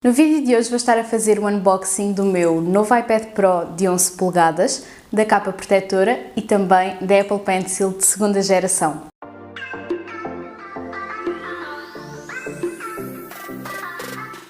No vídeo de hoje vou estar a fazer o unboxing do meu novo iPad Pro de 11 polegadas, da capa protetora e também da Apple Pencil de segunda geração.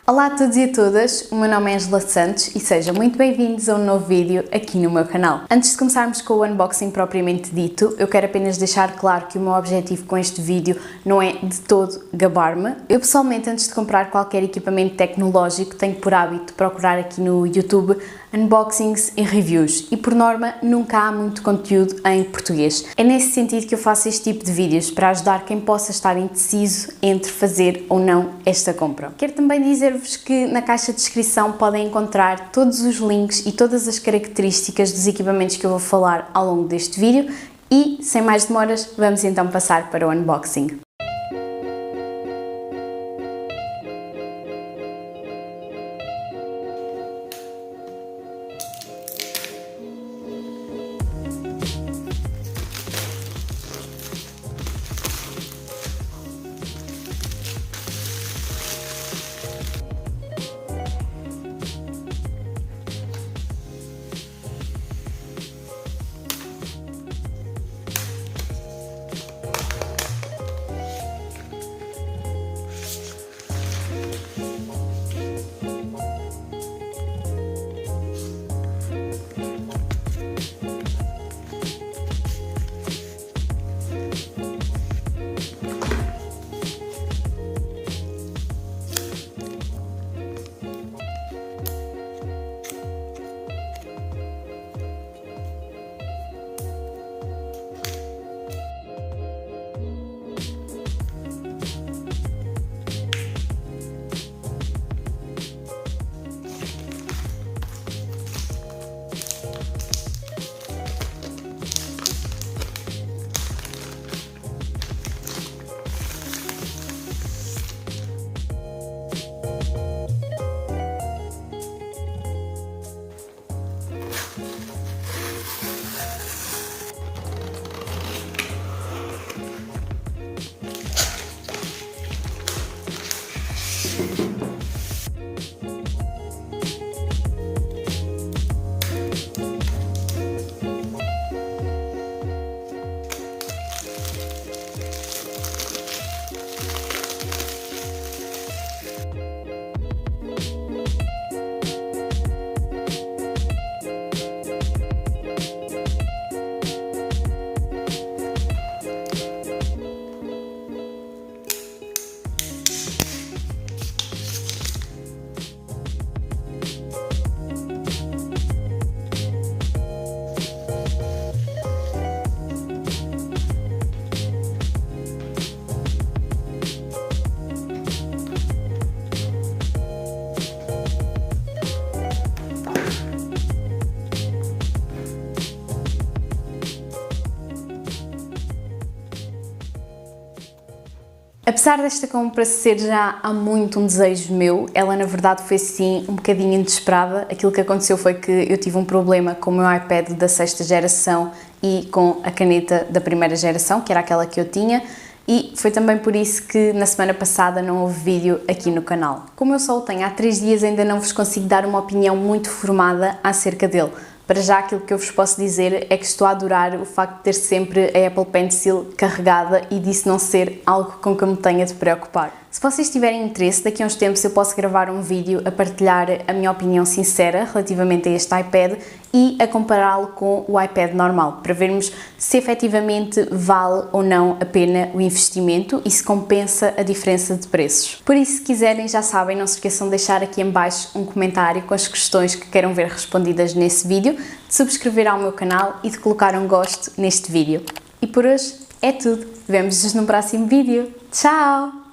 Olá a todos e a todas, o meu nome é Angela Santos e sejam muito bem-vindos a um novo vídeo aqui no meu canal. Antes de começarmos com o unboxing propriamente dito, eu quero apenas deixar claro que o meu objetivo com este vídeo não é de todo gabar-me. Eu pessoalmente, antes de comprar qualquer equipamento tecnológico, tenho por hábito de procurar aqui no YouTube unboxings e reviews e por norma nunca há muito conteúdo em português. É nesse sentido que eu faço este tipo de vídeos, para ajudar quem possa estar indeciso entre fazer ou não esta compra. Quero também dizer-vos que na caixa de descrição podem encontrar todos os links e todas as características dos equipamentos que eu vou falar ao longo deste vídeo e, sem mais demoras, vamos então passar para o unboxing. Apesar desta compra ser já há muito um desejo meu, ela na verdade foi sim um bocadinho inesperada. Aquilo que aconteceu foi que eu tive um problema com o meu iPad da sexta geração e com a caneta da primeira geração, que era aquela que eu tinha, e foi também por isso que na semana passada não houve vídeo aqui no canal. Como eu só o tenho há 3 dias, ainda não vos consigo dar uma opinião muito formada acerca dele. Para já, aquilo que eu vos posso dizer é que estou a adorar o facto de ter sempre a Apple Pencil carregada e disso não ser algo com que eu me tenha de preocupar. Se vocês tiverem interesse, daqui a uns tempos eu posso gravar um vídeo a partilhar a minha opinião sincera relativamente a este iPad e a compará-lo com o iPad normal, para vermos se efetivamente vale ou não a pena o investimento e se compensa a diferença de preços. Por isso, se quiserem, já sabem, não se esqueçam de deixar aqui em baixo um comentário com as questões que queiram ver respondidas nesse vídeo, de subscrever ao meu canal e de colocar um gosto neste vídeo. E por hoje é tudo. Vemo-nos no próximo vídeo. Tchau!